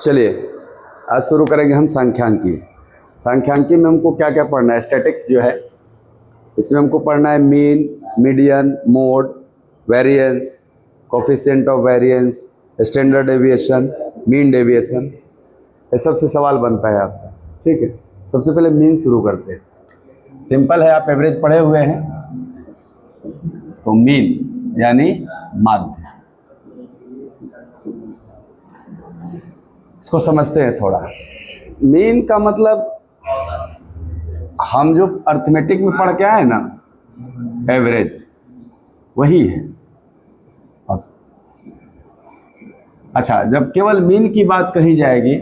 चलिए आज शुरू करेंगे हम सांख्यांकी। सांख्यांकी में हमको क्या क्या पढ़ना है? स्टैटिक्स जो है इसमें हमको पढ़ना है mean, median, mode, variance, coefficient of variance, standard deviation, mean deviation, ये सबसे सवाल बनता है आपका। ठीक है, सबसे पहले मीन शुरू करते हैं। सिंपल है, आप एवरेज पढ़े हुए हैं तो मीन यानी माध्य, इसको समझते हैं थोड़ा। मीन का मतलब हम जो अर्थमेटिक में पढ़ के आए ना, एवरेज वही है। अच्छा, जब केवल मीन की बात कही जाएगी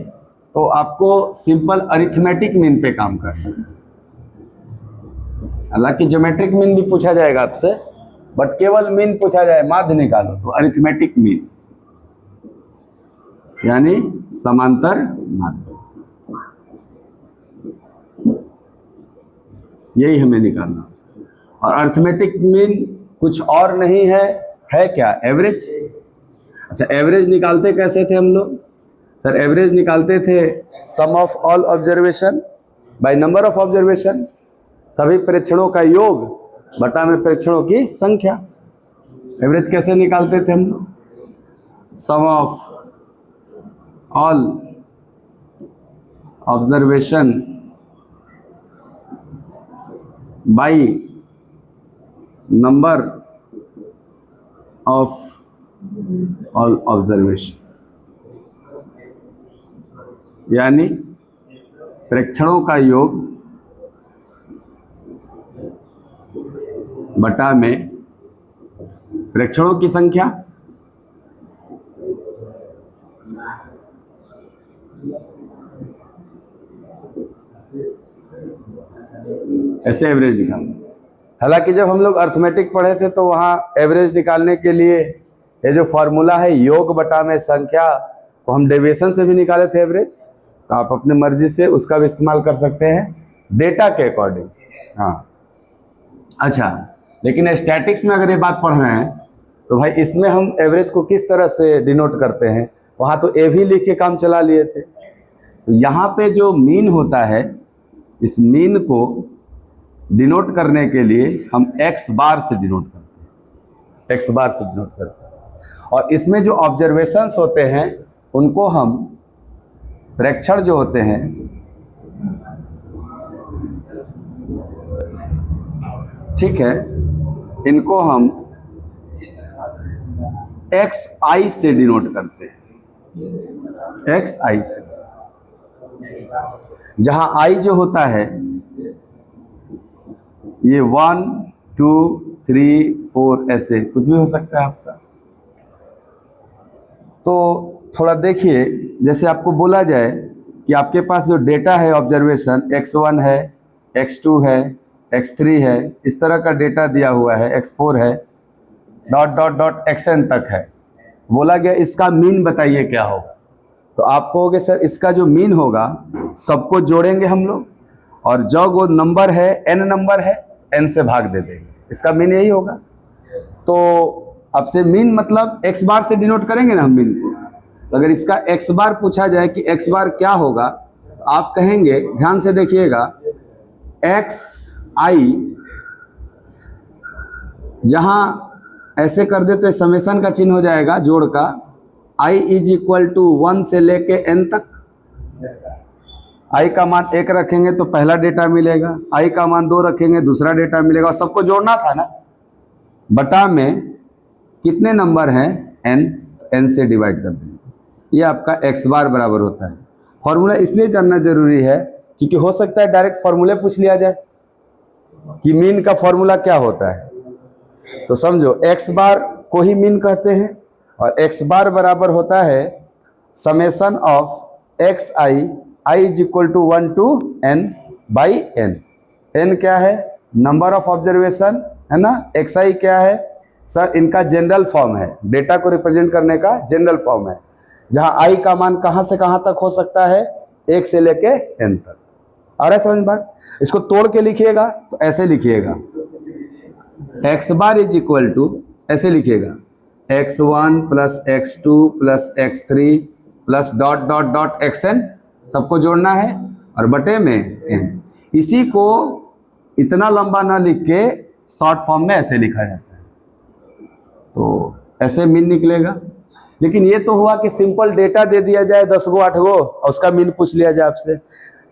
तो आपको सिंपल अरिथमेटिक मीन पे काम करना है। हालांकि ज्योमेट्रिक मीन भी पूछा जाएगा आपसे, बट केवल मीन पूछा जाए, माध्य निकालो, तो अरिथमेटिक मीन यानी समांतर माध्य, यही हमें निकालना। और अरिथमेटिक मीन कुछ और नहीं है क्या? एवरेज। अच्छा, एवरेज निकालते कैसे थे हम लोग? सर एवरेज निकालते थे sum of all observation by number of observation, सभी प्रेक्षणों का योग बटा में प्रेक्षणों की संख्या। एवरेज कैसे निकालते थे हम लोग? Sum of all observation by number of all observation, यानी प्रेक्षणों का योग बटा में प्रेक्षणों की संख्या। ऐसे एवरेज निकालना। हालांकि जब हम लोग अर्थमेटिक पढ़े थे तो वहाँ एवरेज निकालने के लिए ये जो फॉर्मूला है योग बटा में संख्या, को हम डेविएशन से भी निकाले थे एवरेज, तो आप अपनी मर्जी से उसका भी इस्तेमाल कर सकते हैं डेटा के अकॉर्डिंग। हाँ, अच्छा, लेकिन स्टैटिक्स में अगर ये बात पढ़ रहे हैं तो भाई इसमें हम एवरेज को किस तरह से डिनोट करते हैं? वहाँ तो ए भी लिख के काम चला लिए थे। तो यहाँ पे जो मीन होता है, इस मीन को डिनोट करने के लिए हम एक्स बार से डिनोट करते हैं, एक्स बार से डिनोट करते हैं। और इसमें जो ऑब्जर्वेशंस होते हैं उनको हम, प्रेक्षण जो होते हैं, ठीक है, इनको हम एक्स आई से डिनोट करते हैं, एक्स आई से। जहां आई जो होता है ये 1, 2, 3, 4 ऐसे कुछ भी हो सकता है आपका। तो थोड़ा देखिए, जैसे आपको बोला जाए कि आपके पास जो डेटा है ऑब्जर्वेशन, x1 है, x2 है, x3 है, इस तरह का डेटा दिया हुआ है, x4 है, डॉट डॉट डॉट xn तक है। बोला गया इसका मीन बताइए क्या होगा। तो आप कहोगे सर इसका जो मीन होगा सबको जोड़ेंगे हम लोग, और जो वो नंबर है, n नंबर है, n से भाग दे देंगे, इसका मीन यही होगा। तो अब से मीन मतलब x बार से डिनोट करेंगे ना हम मीन को। तो अगर इसका x बार पूछा जाए कि x बार क्या होगा, तो आप कहेंगे, ध्यान से देखिएगा, x आई, जहां ऐसे कर दे तो समेशन का चिन्ह हो जाएगा, जोड़ का, i इज इक्वल टू 1 से लेके n तक। i का मान 1 रखेंगे तो पहला डेटा मिलेगा, i का मान 2 रखेंगे दूसरा डेटा मिलेगा, और सबको जोड़ना था ना। बटा में कितने नंबर हैं? n से डिवाइड कर देंगे, ये आपका x बार बराबर होता है। फॉर्मूला इसलिए जानना जरूरी है क्योंकि हो सकता है डायरेक्ट फॉर्मूले पूछ लिया जाए कि मीन का फॉर्मूला क्या होता है। तो समझो x बार को ही मीन कहते हैं, और x बार बराबर होता है summation of x i is equal to 1 to n by n। n क्या है? नंबर ऑफ ऑब्जर्वेशन है ना। xi क्या है? सर इनका जनरल फॉर्म है, डेटा को रिप्रेजेंट करने का जनरल फॉर्म है, जहां i का मान कहां से कहां तक हो सकता है? 1 से लेके n तक। आ रहा है समझ बात? इसको तोड़ के लिखिएगा तो ऐसे लिखिएगा, x bar is equal to, ऐसे लिखिएगा, x1 plus x2 plus x3 plus dot dot dot xn सबको जोड़ना है और बटे में n। इसी को इतना लंबा ना लिख के शॉर्ट फॉर्म में ऐसे लिखा जाता है, तो ऐसे मीन निकलेगा। लेकिन ये तो हुआ कि सिंपल डेटा दे दिया जाए 10 गो 8 गो और उसका मीन पूछ लिया जाए आपसे।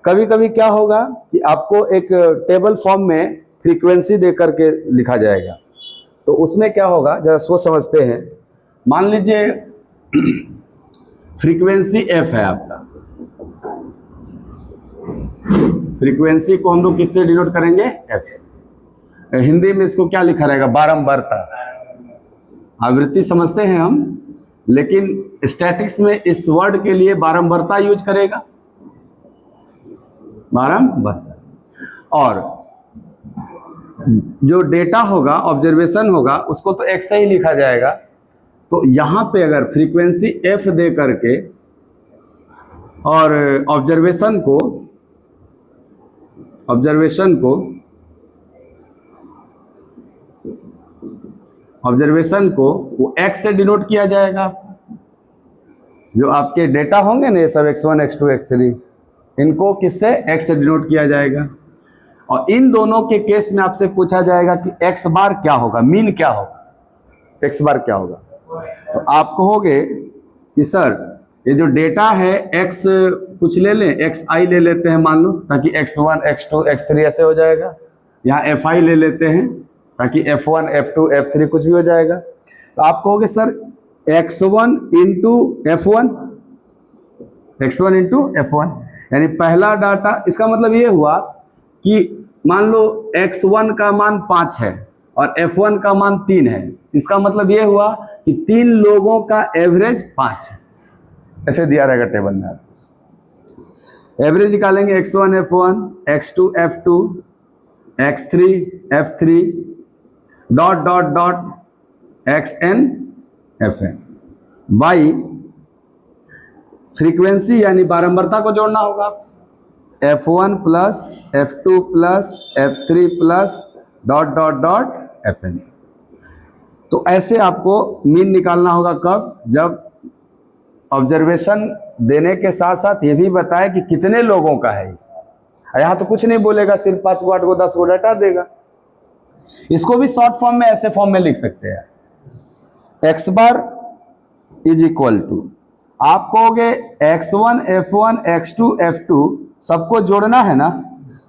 कभी कभी क्या होगा कि आपको एक टेबल फॉर्म में फ्रीक्वेंसी दे करके लिखा जाएगा, तो उसमें क्या होगा जरा सोच समझते हैं। मान लीजिए फ्रीक्वेंसी f है आपका, फ्रीक्वेंसी को हम लोग किससे डिनोट करेंगे? f से। हिंदी में इसको क्या लिखा रहेगा? बारंबारता। आवृत्ति समझते हैं हम, लेकिन स्टैटिक्स में इस वर्ड के लिए बारंबारता यूज करेगा, बारंबारता। और जो डेटा होगा, ऑब्जर्वेशन होगा, उसको तो x से ही लिखा जाएगा। तो यहां पे अगर फ्रीक्वेंसी f दे करके और ऑब्जर्वेशन को वो x से डिनोट किया जाएगा। जो आपके डेटा होंगे ना, ये सब x1 x2 x3, इनको किससे? x से डिनोट किया जाएगा। और इन दोनों के केस में आपसे पूछा जाएगा कि x बार क्या होगा, मीन क्या होगा, x बार क्या होगा। तो आप कहोगे कि सर ये जो डेटा है x कुछ ले लें, xi ले लेते हैं मान लो, ताकि x1 x2 x3 ऐसे हो जाएगा। यहाँ fi ले लेते हैं ताकि f1 f2 f3 कुछ भी हो जाएगा। तो आप कहोगे सर x1 इंटू f1, यानी पहला डाटा। इसका मतलब ये हुआ कि मान लो x1 का मान 5 है और f1 का मान 3 है। इसका मतलब ये हुआ कि 3 लोगों का एवरेज 5 है। ऐसे दिया रहेगा टेबल में। एवरेज निकालेंगे x1 f1, x2 f2, x3 f3, dot dot dot xn fn by frequency यानी बारंबारता को जोड़ना होगा, f1 plus f2 plus f3 plus dot dot dot fn। तो ऐसे आपको मीन निकालना होगा कब? जब ऑब्जर्वेशन देने के साथ साथ ये भी बताए कि कितने लोगों का है। यहाँ तो कुछ नहीं बोलेगा, सिर्फ 5 गो 8 गो 10 गो डाटा देगा। इसको भी शॉर्ट फॉर्म में ऐसे फॉर्म में लिख सकते हैं, x bar is equal to, आप कहोगे x1 f1 x2 f2 सबको जोड़ना है ना,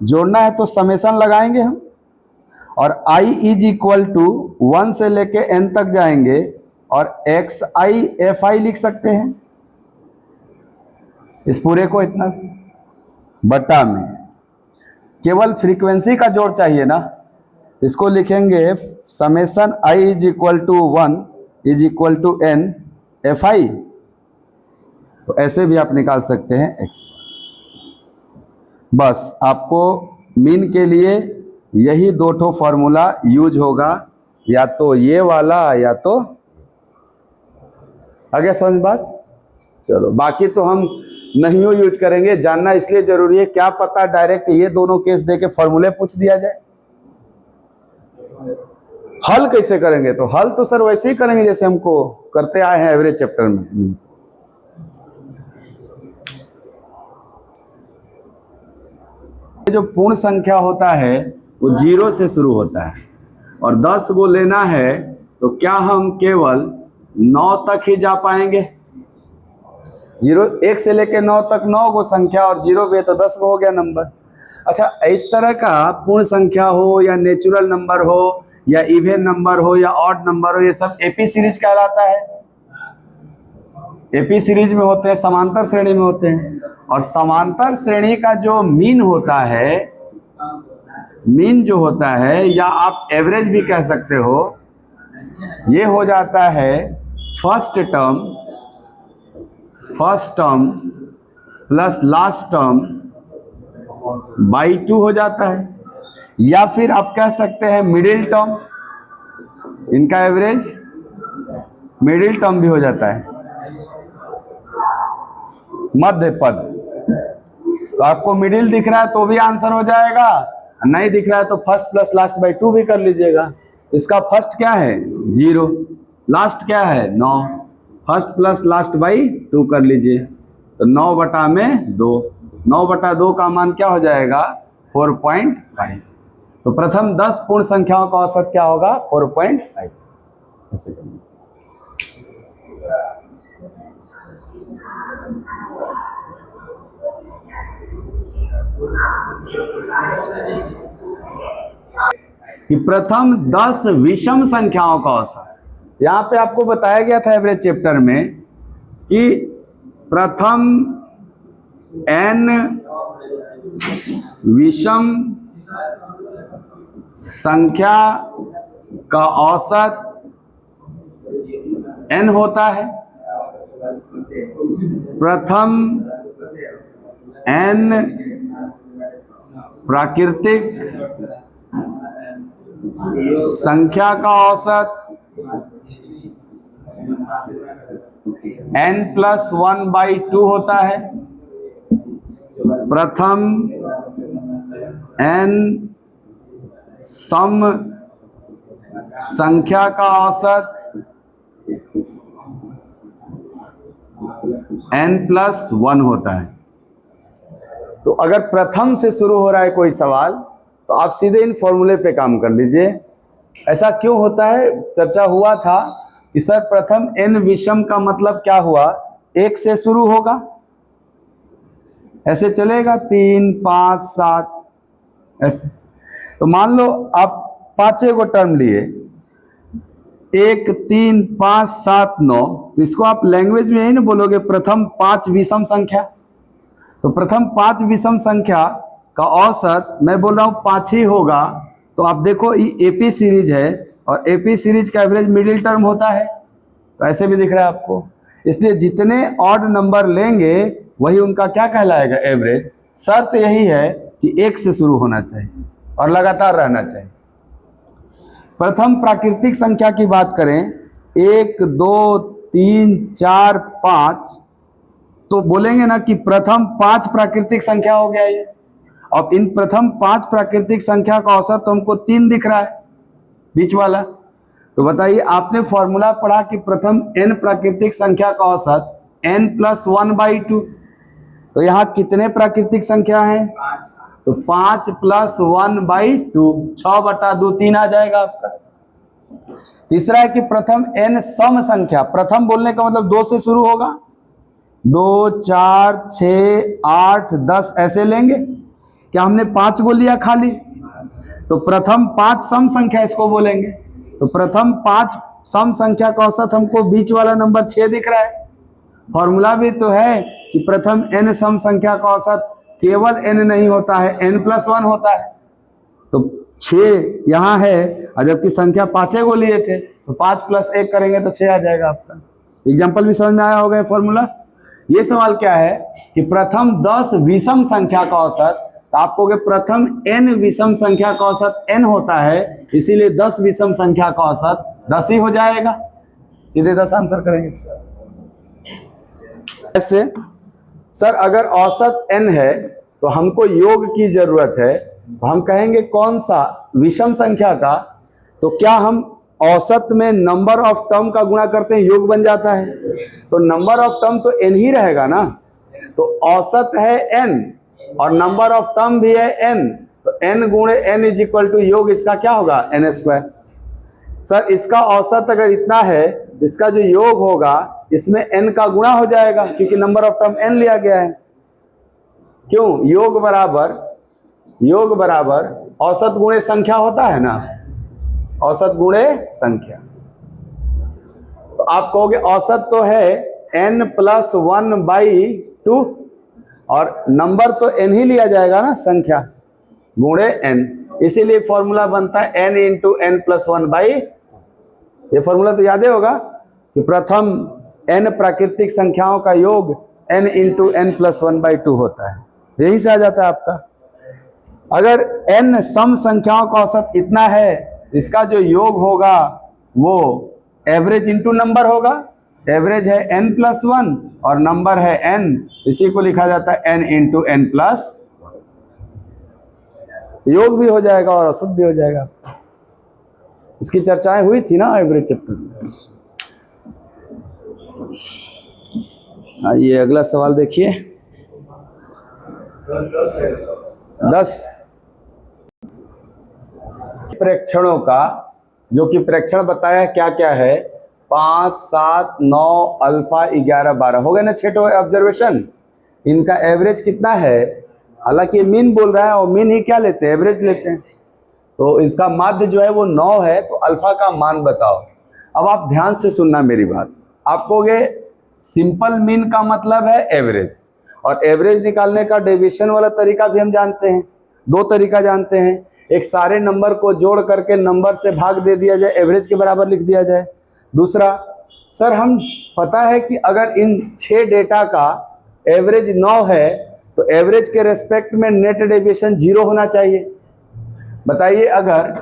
जोड़ना है तो समेशन लगाएंगे हम, और i इज इक्वल टू 1 से लेके n तक जाएंगे और xi fi लिख सकते हैं। इस पूरे को इतना बटा में केवल फ्रीक्वेंसी का जोड़ चाहिए ना, इसको लिखेंगे summation i is equal to 1 is equal to n fi। तो ऐसे भी आप निकाल सकते हैं x। बस आपको मीन के लिए यही 2 ठो फॉर्मूला यूज होगा, या तो ये वाला या तो आगे। समझ बात? चलो, बाकी तो हम नहीं यूज करेंगे। जानना इसलिए जरूरी है, क्या पता डायरेक्ट ये दोनों केस देके फॉर्मूले पूछ दिया जाए। हल कैसे करेंगे? तो हल तो सर वैसे ही करेंगे जैसे हमको करते आए हैं एवरेज चैप्टर में। जो पूर्ण संख्या होता है वो 0 से शुरू होता है और 10 गो लेना है, तो क्या हम केवल 9 तक ही जा पाएंगे? 1 से लेके 9 तक 9 गो संख्या और 0 पे तो 10 गो हो गया नंबर। अच्छा, इस तरह का पूर्ण संख्या हो या नेचुरल नंबर हो या इवन नंबर हो या ऑड नंबर हो, ये सब एपी सीरीज कहलाता है। एपी सीरीज में होते हैं, समांतर श्रेणी में होते हैं। और समांतर श्रेणी का जो मीन होता है, मीन जो होता है, या आप एवरेज भी कह सकते हो, ये हो जाता है first term plus last term by 2 हो जाता है। या फिर आप कह सकते हैं मिडिल टर्म, इनका एवरेज मिडिल टर्म भी हो जाता है, मध्य पद। तो आपको मिडिल दिख रहा है तो भी आंसर हो जाएगा, नहीं दिख रहा है तो फर्स्ट प्लस लास्ट बाई 2 भी कर लीजिएगा। इसका फर्स्ट क्या है? 0, लास्ट क्या है? 9, फर्स्ट प्लस लास्ट बाई 2 कर लीजिए। तो 9/2, 9/2 का मान क्या हो जाएगा 4.5। तो प्रथम 10 पूर्ण संख्याओं का औसत क्या होगा 4.5। ऐसे करेंगे। कि प्रथम 10 विषम संख्याओं का औसत, यहां पे आपको बताया गया था एवरेज चैप्टर में कि प्रथम n विषम संख्या का औसत n होता है। प्रथम n प्राकृतिक संख्या का औसत n+1/2 होता है। प्रथम n सम संख्या का औसत n+1 होता है। तो अगर प्रथम से शुरू हो रहा है कोई सवाल तो आप सीधे इन फॉर्मूले पे काम कर लीजिए। ऐसा क्यों होता है, चर्चा हुआ था कि सर प्रथम n विषम का मतलब क्या हुआ, 1 से शुरू होगा, ऐसे चलेगा 3, 5, 7 ऐसे। तो मान लो आप 5 गो टर्म लिए, 1, 3, 5, 7, 9, तो इसको आप लैंग्वेज में यही ना बोलोगे प्रथम 5 विषम संख्या। तो प्रथम 5 विषम संख्या का औसत मैं बोल रहा हूं 5 ही होगा। तो आप देखो ये एपी सीरीज है और एपी सीरीज का एवरेज मिडिल टर्म होता है, तो ऐसे भी दिख रहा है आपको। इसलिए जितने ऑड नंबर लेंगे वही उनका क्या कहलाएगा एवरेज। शर्त यही है कि 1 से शुरू होना चाहिए और लगातार रहना चाहिए। प्रथम प्राकृतिक संख्या की बात करें 1, 2, 3, 4, 5, तो बोलेंगे ना कि प्रथम 5 प्राकृतिक संख्या हो गया ये। अब इन प्रथम 5 प्राकृतिक संख्या का औसत तो हमको 3 दिख रहा है बीच वाला। तो बताइए आपने फॉर्मूला पढ़ा कि प्रथम n प्राकृतिक संख्या का औसत n+1/2। तो यहाँ कितने प्राकृतिक संख्या हैं, तो 5 + 1/2, 6/2 3 आ जाएगा आपका। तीसरा है कि प्रथम n सम संख्या, प्रथम बोलने का मतलब 2 से शुरू होगा, 2, 4, 6, 8, 10 ऐसे लेंगे। क्या हमने 5 गो लिया खाली, तो प्रथम 5 सम संख्या इसको बोलेंगे। तो प्रथम 5 सम संख्या का औसत हमको बीच वाला नंबर 6 दिख रहा है। फॉर्मूला भी तो है कि प्रथम n सम संख्या का औसत केवल n नहीं होता है, n+1 होता है। तो 6 यहाँ है और जबकि संख्या 5 गो लिए थे, तो 5 + 1 करेंगे तो 6 आ जाएगा आपका। एग्जाम्पल भी समझ में आया होगा फॉर्मूला। ये सवाल क्या है कि प्रथम 10 विषम संख्या का औसत, तो आपको प्रथम n विषम संख्या का औसत n होता है, इसीलिए 10 विषम संख्या का औसत 10 ही हो जाएगा। सीधे 10 आंसर करेंगे इसका। ऐसे सर अगर औसत n है तो हमको योग की जरूरत है, तो हम कहेंगे कौन सा विषम संख्या का, तो क्या हम औसत में नंबर ऑफ टर्म का गुणा करते हैं, योग बन जाता है। तो नंबर ऑफ टर्म तो n ही रहेगा ना, तो औसत है n और नंबर ऑफ टर्म भी है n, तो n गुणे n = योग इसका क्या होगा n²। सर इसका औसत अगर इतना है, इसका जो योग होगा इसमें n का गुणा हो जाएगा, क्योंकि नंबर ऑफ टर्म n लिया गया है। क्यों, योग बराबर औसत गुणे संख्या होता है ना, औसत गुणे संख्या। तो आप कहोगे औसत तो है n+1/2 और नंबर तो n ही लिया जाएगा ना, संख्या गुणे n, इसीलिए फॉर्मूला बनता है n × n+1/2। ये फॉर्मूला तो याद होगा कि प्रथम n प्राकृतिक संख्याओं का योग n × n+1/2 होता है, यही से आ जाता है आपका। अगर n सम संख्याओं का औसत इतना है, इसका जो योग होगा वो एवरेज इंटू नंबर होगा। एवरेज है n+1 और नंबर है n, इसी को लिखा जाता है n × n+1। योग भी हो जाएगा और औसत भी हो जाएगा। इसकी चर्चाएं हुई थी ना एवरेज चैप्टर में। ये अगला सवाल देखिए 10 प्रेक्षणों का, जो कि प्रेक्षण बताया क्या क्या है, 5, 7, 9, अल्फा, 11, 12 हो गए ना 6 ऑब्जर्वेशन। इनका एवरेज कितना है? हालांकि मीन बोल रहा है और मीन ही क्या लेते हैं, एवरेज लेते हैं। तो इसका माध्य जो है वो 9 है, तो अल्फा का मान बताओ। अब आप ध्यान से सुनना मेरी बात। आप कहोगे सिंपल मीन का मतलब है एवरेज, और एवरेज निकालने का डेविएशन वाला तरीका भी हम जानते हैं। 2 तरीका जानते हैं, एक सारे नंबर को जोड़ करके नंबर से भाग दे दिया जाए, एवरेज के बराबर लिख दिया जाए। दूसरा, सर हम पता है कि अगर इन 6 डेटा का एवरेज 9 है तो एवरेज के रेस्पेक्ट में नेट डेविएशन 0 होना चाहिए। बताइए, अगर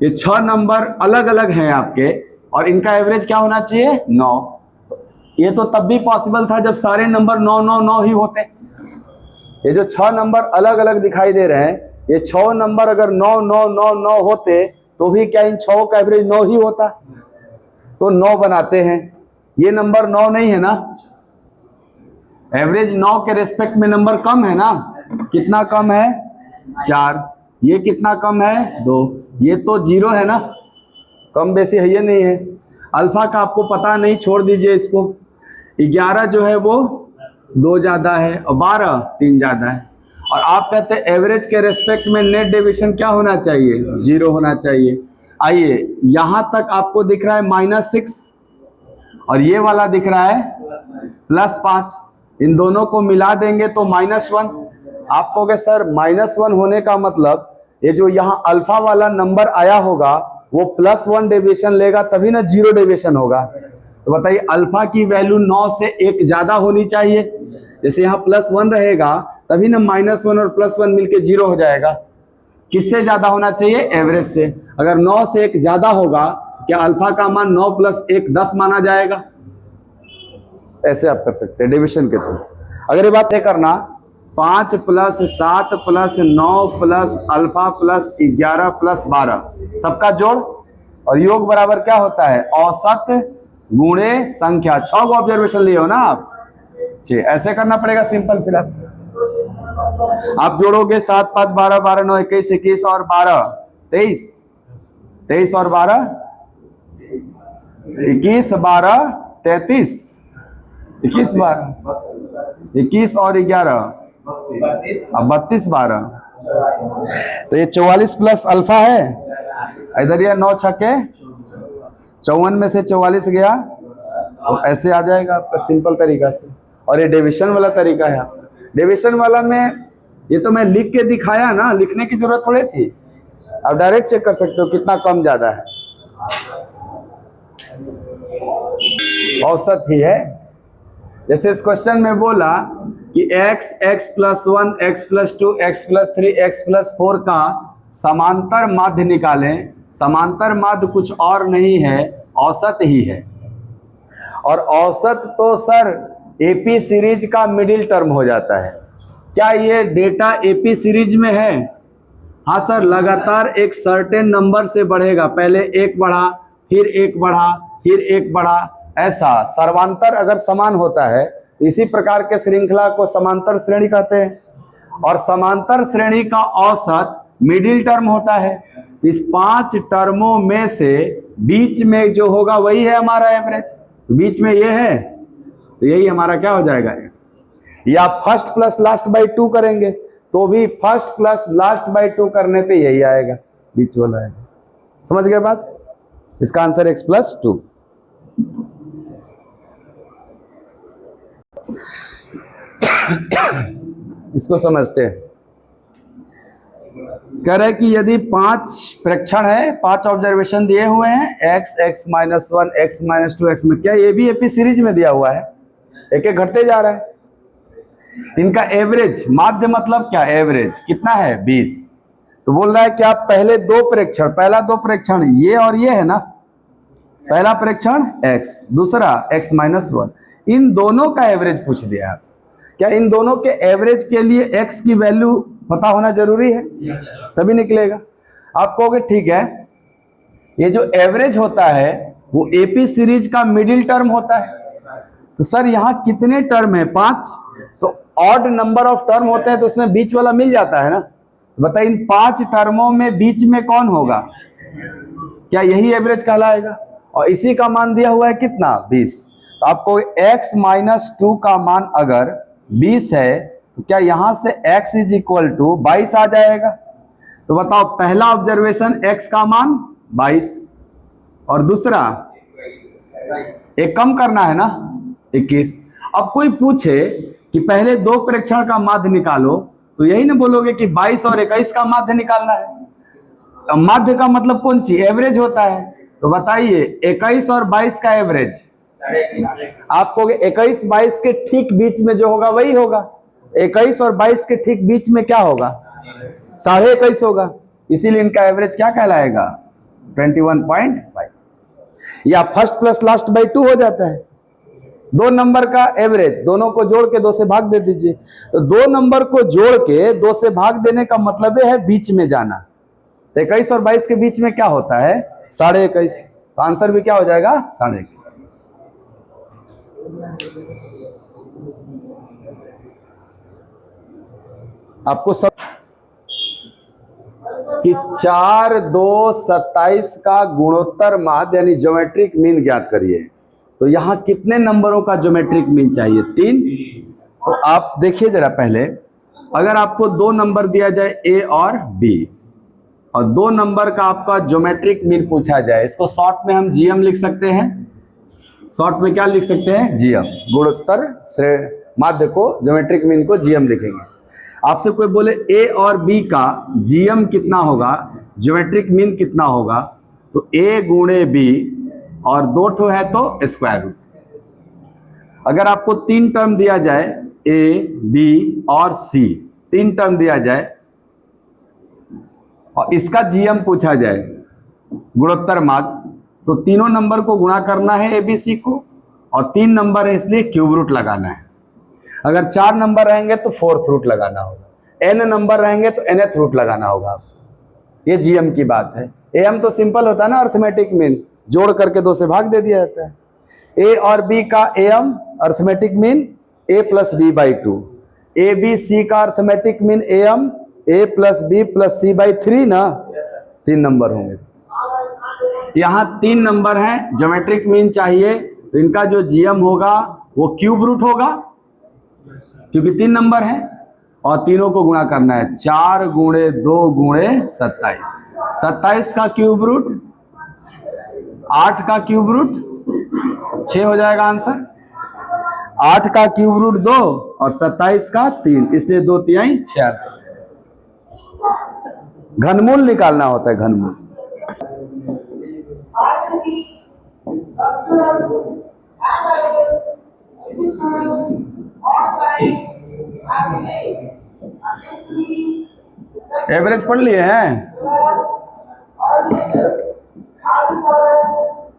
ये 6 नंबर अलग अलग हैं आपके और इनका एवरेज क्या होना चाहिए? 9। ये तो तब भी पॉसिबल था जब सारे नंबर 9, 9, 9 ही होते। ये जो 6 नंबर अलग अलग दिखाई दे रहे हैं, ये 6 नंबर अगर 9, 9, 9, 9 होते तो भी क्या इन 6 का एवरेज 9 ही होता? तो 9 बनाते हैं। ये नंबर 9 नहीं है ना, एवरेज 9 के रेस्पेक्ट में नंबर कम है ना। कितना कम है? 4। ये कितना कम है? 2। ये तो 0 है ना, कम बेसी है, ये नहीं है। अल्फा का आपको पता नहीं, छोड़ दीजिए इसको। 11 जो है वो 2 ज्यादा है और 12 3 ज्यादा है। और आप कहते हैं एवरेज के रेस्पेक्ट में नेट डेविएशन क्या होना चाहिए? 0 होना चाहिए। आइए, यहां तक आपको दिख रहा है -6 और ये वाला दिख रहा है +5। इन दोनों को मिला देंगे तो -1। आप कहोगे सर -1 होने का मतलब ये जो यहाँ अल्फा वाला नंबर आया होगा वो +1 डेविएशन लेगा, तभी ना 0 डेविएशन होगा। तो बताइए, अल्फा की वैल्यू 9 से 1 ज्यादा होनी चाहिए। जैसे यहाँ +1 रहेगा तभी ना -1 और +1 मिलके 0 हो जाएगा। किससे ज्यादा होना चाहिए? एवरेज से। अगर 9 से 1 ज्यादा होगा, क्या अल्फा का मान 9 + 1 10 माना जाएगा? ऐसे आप कर सकते हैं डेविएशन के थ्रू। अगर ये बात है करना, 5 + 7 + 9 + अल्फा + 11 + 12 सबका जोड़ और योग बराबर क्या होता है? औसत गुणे संख्या। 6 को ऑब्जर्वेशन लिए हो ना आप, 6। ऐसे करना पड़ेगा सिंपल। फिर आप जोड़ोगे 7, 5, 12, 12, 9, 21, 21 और 12 23, 23 और 12 21, 12 33, 21, 12 21 और 11 अब 32, 12। तो ये 44 प्लस अल्फा है। इधर ये 9 छक्के 54 में से 44 गया, तो ऐसे आ जाएगा आपका सिंपल तरीका से। और ये डेविएशन वाला तरीका है। डेविएशन वाला में ये तो मैं लिख के दिखाया ना, लिखने की जरूरत थोड़ी थी। आप डायरेक्ट चेक कर सकते हो कितना कम ज्यादा है, औसत ही है। जैसे इस क्वेश्चन में बोला कि x, x + 1, x + 2, x + 3, x + 4 का समांतर माध्य निकालें। समांतर माध्य कुछ और नहीं है, औसत ही है। और औसत तो सर एपी सीरीज का मिडिल टर्म हो जाता है। क्या ये डेटा एपी सीरीज में है? हाँ सर, लगातार एक सर्टेन नंबर से बढ़ेगा। पहले 1 बढ़ा, फिर 1 बढ़ा, फिर 1 बढ़ा, ऐसा। सर्वांतर अगर समान होता है, इसी प्रकार के श्रृंखला को समांतर श्रेणी कहते हैं। और समांतर श्रेणी का औसत मिडिल टर्म होता है। इस 5 टर्मों में से बीच में जो होगा वही है हमारा एवरेज। बीच में ये है, तो यही हमारा क्या हो जाएगा? या फर्स्ट प्लस लास्ट बाई 2 करेंगे तो भी फर्स्ट प्लस लास्ट बाई 2 करने पे यही आएगा, बीच वाला आएगा। समझ गए बात? इसका आंसर x + 2। इसको समझते हैं। कह रहे कि यदि 5 प्रेक्षण है, 5 ऑब्जर्वेशन दिए हुए हैं, x, x - 1, x - 2, x में, क्या ये भी एपी सीरीज में दिया हुआ है? एक एक घटते जा रहा है। इनका एवरेज, माध्य मतलब क्या? एवरेज कितना है? 20। तो बोल रहा है कि आप पहले 2 प्रेक्षण, पहला 2 प्रेक्षण ये और ये है ना, पहला प्रेक्षण x, दूसरा x - 1, इन दोनों का एवरेज पूछ दिया आपसे। क्या इन दोनों के एवरेज के लिए x की वैल्यू पता होना जरूरी है? तभी निकलेगा। आप कहोगे ठीक है, ये जो एवरेज होता है वो एपी सीरीज का मिडिल टर्म होता है। तो सर यहाँ कितने टर्म है? 5। तो ऑड नंबर ऑफ टर्म होते हैं तो उसमें बीच वाला मिल जाता है ना। बताइए इन 5 टर्मों में बीच में कौन होगा? क्या यही एवरेज कहलाएगा? और इसी का मान दिया हुआ है कितना? 20। तो आपको x माइनस 2 का मान अगर 20 है तो क्या यहां से x इज इक्वल टू 22 आ जाएगा? तो बताओ पहला ऑब्जर्वेशन x का मान 22 और दूसरा एक कम करना है ना 21। अब कोई पूछे कि पहले दो प्रेक्षण का माध्य निकालो तो यही ना बोलोगे कि 22 और 21 का माध्य निकालना है। माध्य का मतलब कौन सी? एवरेज होता है। तो बताइए 21 और 22 का एवरेज आपको 21 22 के ठीक बीच में जो होगा वही होगा। 21 और 22 के ठीक बीच में क्या होगा? 21.5 होगा। इसीलिए इनका एवरेज क्या कहलाएगा? 21.5। या फर्स्ट प्लस लास्ट बाई 2 हो जाता है। दो नंबर का एवरेज, दोनों को जोड़ के 2 से भाग दे दीजिए। तो दो नंबर को जोड़ के 2 से भाग देने का मतलब है बीच में जाना। 21 और 22 के बीच में क्या होता है? 21.5। तो आंसर भी क्या हो जाएगा? 21.5। आपको सब कि 4, 2, 27 का गुणोत्तर माध्य यानी ज्योमेट्रिक मीन ज्ञात करिए। तो यहां कितने नंबरों का ज्योमेट्रिक मीन चाहिए? 3। तो आप देखिए जरा पहले, अगर आपको 2 नंबर दिया जाए a और b और 2 नंबर का आपका ज्योमेट्रिक मीन पूछा जाए, इसको शॉर्ट में हम जीएम लिख सकते हैं। शॉर्ट में क्या लिख सकते हैं? जीएम। गुणोत्तर से माध्य को, ज्योमेट्रिक मीन को जीएम लिखेंगे। आपसे कोई बोले a और b का जीएम कितना होगा, ज्योमेट्रिक मीन कितना होगा, तो a गुणे b और 2 ठो है तो स्क्वायर रूट। अगर आपको 3 टर्म दिया जाए a, b और c, 3 टर्म दिया जाए और इसका जीएम पूछा जाए गुणोत्तर माध्य, तो तीनों नंबर को गुणा करना है abc को और 3 नंबर है इसलिए क्यूब रूट लगाना है। अगर 4 नंबर रहेंगे तो 4th रूट लगाना होगा, n नंबर रहेंगे तो nth रूट लगाना होगा। ये जीएम की बात है। एम तो सिंपल होता है ना, अर्थमेटिक मीन, जोड़ करके 2 से भाग दे दिया जाता है। ए और बी का M arithmetic mean a plus B by 2, A B C का arithmetic mean M a plus B plus C by 3 ना, 3 नंबर होंगे। यहाँ 3 नंबर हैं, ज्योमेट्रिक मीन चाहिए तो इनका जो जीएम होगा वो क्यूब रूट होगा क्योंकि 3 नंबर हैं और तीनों को गुणा करना है। 4 गुणे 2 गुणे 27, 27 का क्यूब रूट, 8 का क्यूब रूट 6 हो जाएगा आंसर। 8 का क्यूब रूट 2 और 27 का 3, इसलिए 2 तिहाई 66। घनमूल निकालना होता है, घनमूल। एवरेज पढ़ लिए हैं?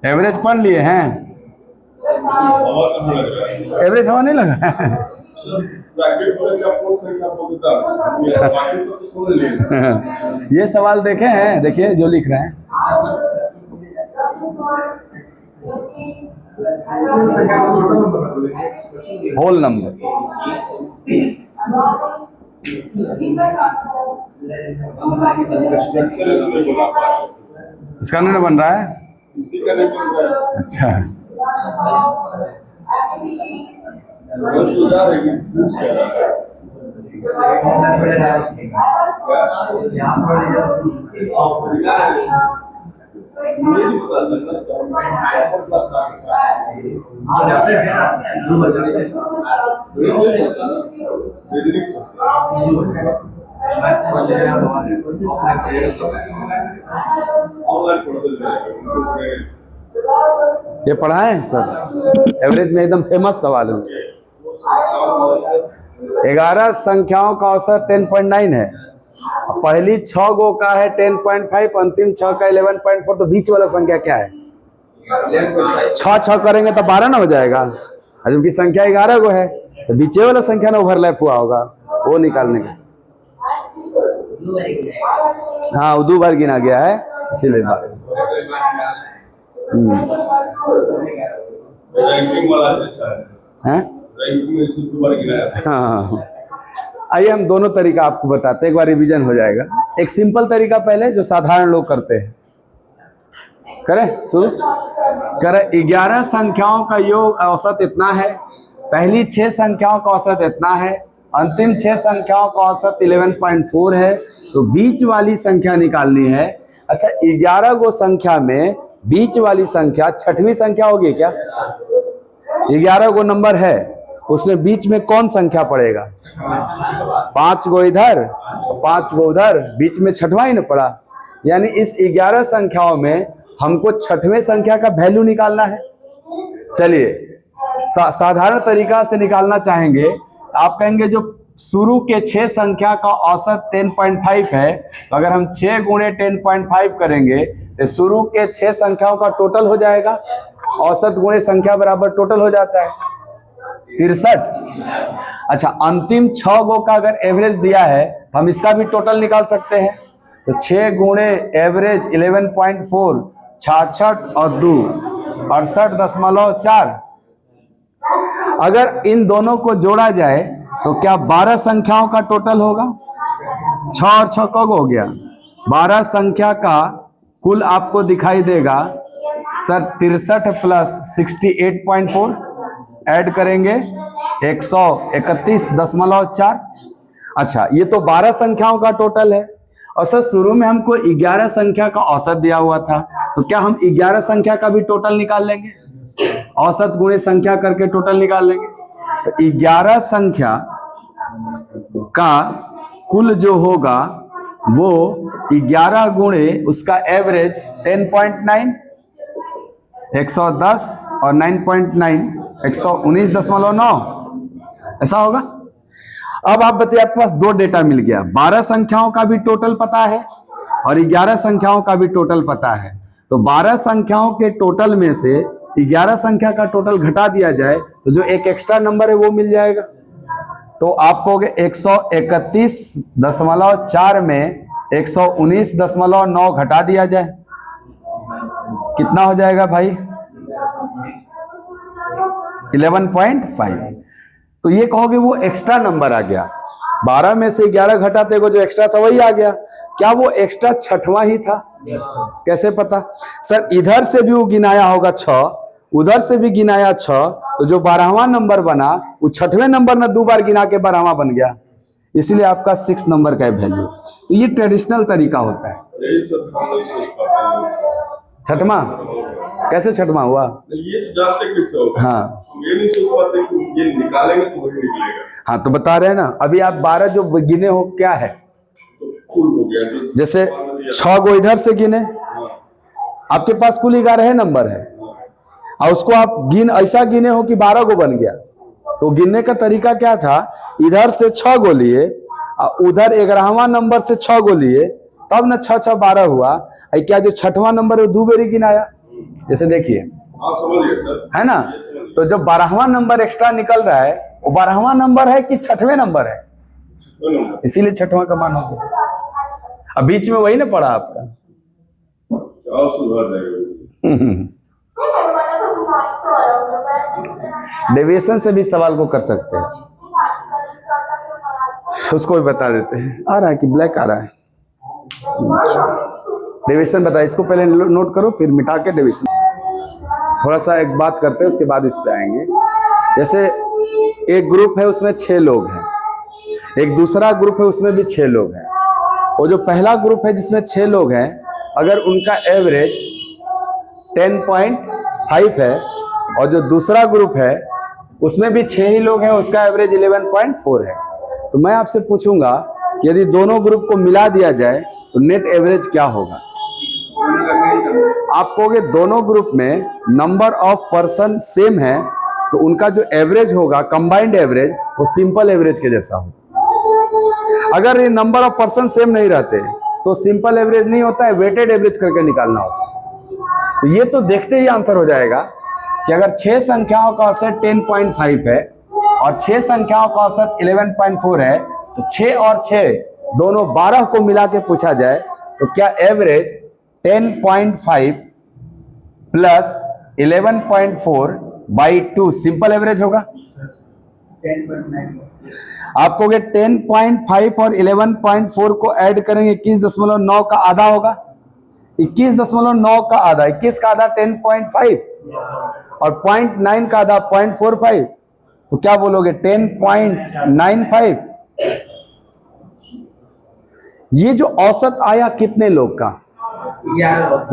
एवरेज पढ़ लिए हैं? एवरेज हवा नहीं लगा ये सवाल देखे हैं? देखिए जो लिख रहे हैं, होल नंबर। इसका नहीं बन रहा है? अच्छा, ये पढ़ा है सर? एवरेज में एकदम फेमस सवाल है। 11 संख्याओं का औसत 10.9 है, पहली 6 गो का है 10.5, अंतिम 6 का 11.4, तो बीच वाला संख्या क्या है? 6 करेंगे तो 12 ना हो जाएगा, जबकि संख्या 11 गो है तो बीचे वाला संख्या ना ओवरलैप हुआ होगा, वो निकालने का। हाँ, वो 2 बार गिना गया है इसीलिए बात। हैं? हाँ, आइए हम दोनों तरीका आपको बताते हैं, एक बार रिवीजन हो जाएगा। एक सिंपल तरीका पहले जो साधारण लोग करते हैं, करें शुरू करें। 11 संख्याओं का योग औसत इतना है, पहली 6 संख्याओं का औसत इतना है, अंतिम 6 संख्याओं का औसत 11.4 है, तो बीच वाली संख्या निकालनी है। अच्छा, 11 गो संख्या में बीच वाली संख्या छठवीं संख्या होगी क्या? 11 गो नंबर है, उसमें बीच में कौन संख्या पड़ेगा? 5 गो इधर 5 गो उधर, बीच में छठवां ही न पड़ा। यानी इस 11 संख्याओं में हमको छठवें संख्या का वैल्यू निकालना है। चलिए साधारण तरीका से निकालना चाहेंगे, आप कहेंगे जो शुरू के 6 संख्या का औसत 10.5 है, तो अगर हम 6 गुणे 10.5 करेंगे तो शुरू के 6 संख्याओं का टोटल हो जाएगा। औसत गुणे संख्या बराबर टोटल हो जाता है 63। अच्छा, अंतिम 6 गो का अगर एवरेज दिया है तो हम इसका भी टोटल निकाल सकते हैं। तो 6 गुणे एवरेज 11.4, 66 और 2 68.4। अगर इन दोनों को जोड़ा जाए तो क्या 12 संख्याओं का टोटल होगा? 6 और 6 कब हो गया? 12 संख्या का कुल आपको दिखाई देगा सर 63 प्लस 68.4, ऐड करेंगे 131.4। अच्छा, ये तो 12 संख्याओं का टोटल है। और सर शुरू में हमको 11 संख्या का औसत दिया हुआ था, तो क्या हम 11 संख्या का भी टोटल निकाल लेंगे? औसत गुणे संख्या करके टोटल निकाल लेंगे। तो 11 संख्या का कुल जो होगा वो 11 गुणे उसका एवरेज 10.9, 110 और 9.9, 119.9, ऐसा होगा। अब आप बताइए, आपके पास 2 डेटा मिल गया, 12 संख्याओं का भी टोटल पता है और 11 संख्याओं का भी टोटल पता है। तो 12 संख्याओं के टोटल में से 11 संख्या का टोटल घटा दिया जाए तो जो एक एक्स्ट्रा नंबर है वो मिल जाएगा। तो आप कहोगे 131.4 में 119.9 घटा दिया जाए, कितना हो जाएगा भाई? 11.5। तो ये कहोगे वो एक्स्ट्रा नंबर आ गया, 12 में से 11 घटाते को जो एक्स्ट्रा था वही आ गया। क्या वो एक्स्ट्रा छठवां ही था? कैसे पता? सर इधर से भी वो गिनाया होगा 6, उधर से भी गिनाया 6, तो जो 12वां नंबर बना वो छठवें नंबर ने 2 बार गिना के 12वां बन गया, इसलिए आपका 6 नंबर का वैल्यू। ये ट्रेडिशनल तरीका होता है। छठवां कैसे छठवां हुआ? ये तो जानते कैसे होगा? हाँ, हम ये नहीं सोच पाते कि ये निकालेंगे तो वही निकलेगा। हाँ, तो बता रहे हैं ना, अभी आप 12 जो गिने हो क्या है? तो कुल हो गया, जैसे 6 गो इधर से गिने, आपके पास कुल 11 नंबर है, और उसको आप ऐसा गिने हो कि 12 गो बन गया। तो गिनने का तरीका क्या था? इधर से 6 गो लिए और उधर 11वां नंबर से 6 गो लिए, तब ना 6 6 12 हुआ। क्या जो छठवां नंबर है वो 2 बारी गिनाया, जैसे देखिए, है ना। तो जब 12वां नंबर एक्स्ट्रा निकल रहा है, वो 12वां नंबर है कि छठवें नंबर है, इसीलिए छठवां का मान हो गया। अब बीच में वही ना पड़ा आपका। डेविएशन से भी सवाल को कर सकते हैं, उसको भी बता देते हैं। आ रहा है कि ब्लैक आ रहा है? डेविएशन बताइए, इसको पहले नोट करो फिर मिटा के डेविएशन। थोड़ा सा एक बात करते हैं, उसके बाद इस पे आएंगे। जैसे एक ग्रुप है उसमें 6 लोग हैं, एक दूसरा ग्रुप है उसमें भी 6 लोग हैं। वो जो पहला ग्रुप है जिसमें 6 लोग हैं, अगर उनका एवरेज 10.5 है, और जो दूसरा ग्रुप है उसमें भी 6 ही लोग हैं, उसका एवरेज 11.4 है, तो मैं आपसे पूछूंगा कि यदि दोनों ग्रुप को मिला दिया जाए तो नेट एवरेज क्या होगा? आप कहोगे दोनों ग्रुप में नंबर ऑफ पर्सन सेम है, तो उनका जो एवरेज होगा कंबाइंड एवरेज वो सिंपल एवरेज के जैसा हो। अगर ये नंबर ऑफ पर्सन सेम नहीं रहते तो सिंपल एवरेज नहीं होता है, वेटेड एवरेज करके निकालना होता है। तो ये तो देखते ही आंसर हो जाएगा कि अगर 6 संख्याओं का औसत 10.5 है और 6 संख्याओं का औसत 11.4 है, तो 6 और 6 दोनों 12 को मिला के पूछा जाए तो क्या average 10.5 plus 11.4 by 2 simple average होगा? आप कहोगे 10.5 और 11.4 को ऐड करेंगे 21.9 का आधा होगा। 21.9 का आधा, 21 का आधा 10.5 और 0.9 का आधा 0.45, तो क्या बोलोगे 10.95। ये जो औसत आया कितने लोग का,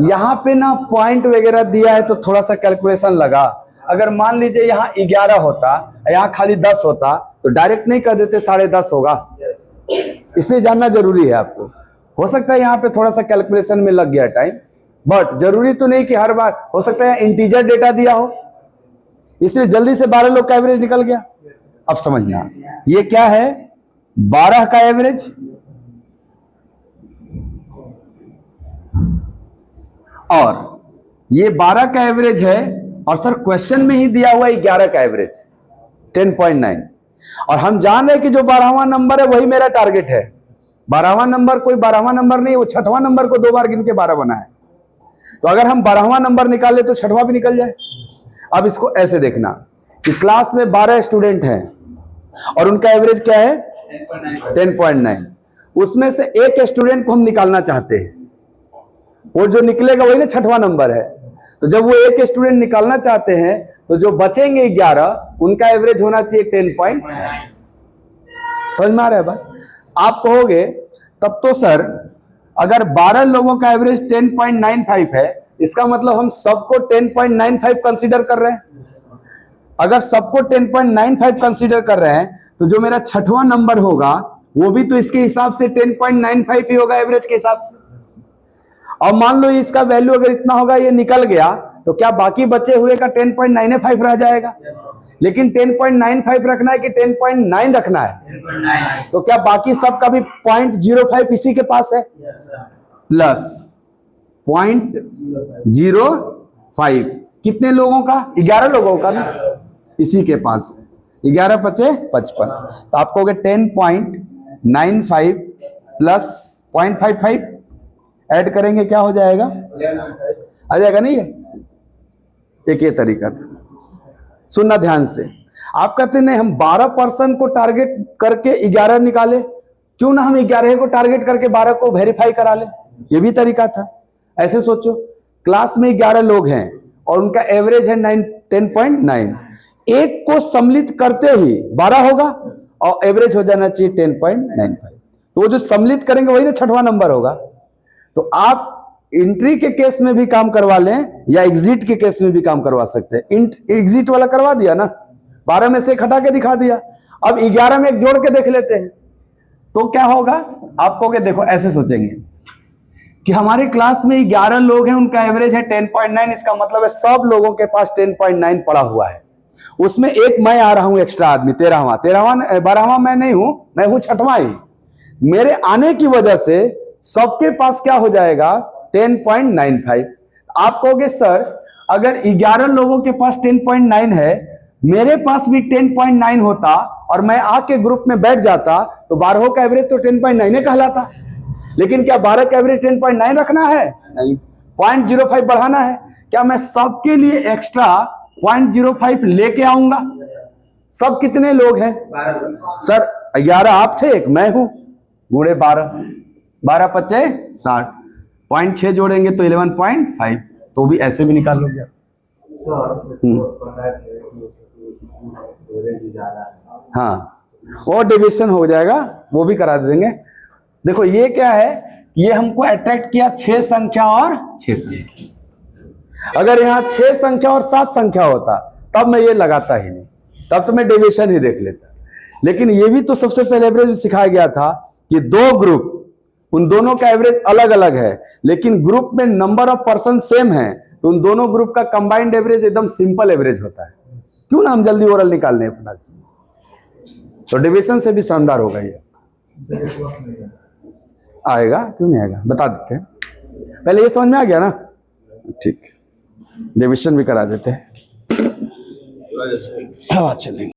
यहां पे ना पॉइंट वगैरह दिया है तो थोड़ा सा कैलकुलेशन लगा। अगर मान लीजिए यहां 11 होता, यहां खाली 10 होता तो डायरेक्ट नहीं कर देते 10.5 होगा। इसलिए जानना जरूरी है आपको। हो सकता है यहां पे थोड़ा सा कैलकुलेशन में लग गया टाइम, बट जरूरी तो नहीं कि हर बार, हो सकता है इंटीजर डेटा दिया हो इसलिए जल्दी से 12 लोग का एवरेज निकल गया। अब समझना ये क्या है, 12 का एवरेज और ये 12 का एवरेज है, और सर क्वेश्चन में ही दिया हुआ 11 का एवरेज 10.9, और हम जान रहे हैं कि जो 12वां नंबर है वही मेरा टारगेट है। 12वां नंबर कोई 12वां नंबर नहीं, वो 6वां नंबर को 2 बार गिन के 12 बना है। तो अगर हम 12वां नंबर निकाले तो 6वां भी निकल जाए। अब इसको ऐसे देखना कि क्लास में 12 स्टूडेंट हैं और उनका एवरेज क्या है 10.9। उसमें से एक स्टूडेंट को हम निकालना चाहते हैं, वो जो निकलेगा वही ना 6वां नंबर है। तो जब वो एक स्टूडेंट निकालना चाहते हैं तो जो बचेंगे 11 उनका एवरेज होना चाहिए 10.9। समझ में आ रहा है बात। आप कहोगे तब तो सर अगर 12 लोगों का एवरेज 10.95 है, इसका मतलब हम सबको 10.95 कंसीडर कर रहे हैं। अगर सबको 10.95 कंसीडर कर रहे हैं तो जो मेरा 6वां नंबर होगा वो भी तो इसके हिसाब से 10.95 ही होगा एवरेज के हिसाब से। और मान लो इसका वैल्यू अगर इतना होगा, ये निकल गया, तो क्या बाकी बचे हुए का 10.95 रह जाएगा? लेकिन 10.95 रखना है कि 10.9 रखना है? तो क्या बाकी सब का भी 0.05 इसी के पास है प्लस 0.05 कितने लोगों का? 11 लोगों का ना, इसी के पास है। 11 बचे 55, तो आप कहोगे 10.95 प्लस 0.55 ऐड करेंगे क्या हो जाएगा? आ जाएगा नहीं? एक ये तरीका था, सुनना ध्यान से। आप कहते नहीं हम 12% को टारगेट करके 11 निकाले, क्यों ना हम 11 को टारगेट करके 12 को वेरीफाई करा ले, ये भी तरीका था। ऐसे सोचो, क्लास में 11 लोग हैं और उनका एवरेज है 10.9, एक को सम्मिलित करते ही 12 होगा और एवरेज हो जाना चाहिए 10.95। तो वो जो सम्मिलित करेंगे वही ना 6वां नंबर होगा। तो आप एंट्री के केस में भी काम करवा लें या एग्जिट के केस में भी काम करवा सकते हैं। एग्जिट वाला करवा दिया ना, 12 में से हटा के दिखा दिया। अब 11 में एक जोड़ के देख लेते हैं तो क्या होगा। आप कहोगे देखो ऐसे सोचेंगे कि हमारी क्लास में 11 लोग हैं, उनका एवरेज है 10.9, इसका मतलब है सब लोगों के पास 10.9 पड़ा हुआ है। उसमें एक मैं आ रहा हूं एक्स्ट्रा आदमी, 12वां मैं नहीं हूं, मैं हूं 6वां ही। मेरे आने की वजह से सबके पास क्या हो जाएगा 10.95। आप कहोगे सर अगर 11 लोगों के पास 10.9 है, मेरे पास भी 10.9 होता और मैं आके ग्रुप में बैठ जाता तो 12 का एवरेज तो 10.9 कहलाता। लेकिन क्या 12 का एवरेज 10.9 रखना है? नहीं, 0.05 बढ़ाना है। क्या मैं सबके लिए एक्स्ट्रा 0.05 लेके आऊंगा? सब कितने लोग हैं सर? 11 आप थे, एक मैं हूं, गुणे 12 पच्चे 60, 0.6 जोड़ेंगे तो 11.5, तो भी ऐसे भी निकाल लोगे। हाँ, वो डिविजन हो जाएगा, वो भी करा देंगे। देखो ये क्या है, ये हमको अट्रैक्ट किया 6 संख्या और 6 संख्या। अगर यहाँ 6 संख्या और 7 संख्या होता तब मैं ये लगाता ही नहीं, तब तो मैं डिविजन ही देख लेता। लेकिन ये भी तो सबसे पहले एवरेज में सिखाया गया था कि 2 ग्रुप, उन दोनों का एवरेज अलग अलग है, लेकिन ग्रुप में नंबर ऑफ पर्सन सेम है, तो उन दोनों ग्रुप का कंबाइंड एवरेज एकदम सिंपल एवरेज होता है। क्यों ना हम जल्दी ओरल निकाल लें अपना, तो डिविजन से भी शानदार होगा। ये आएगा, क्यों नहीं आएगा, बता देते हैं। पहले ये समझ में आ गया ना? ठीक, डिविजन भी करा देते हैं। चलेंगे।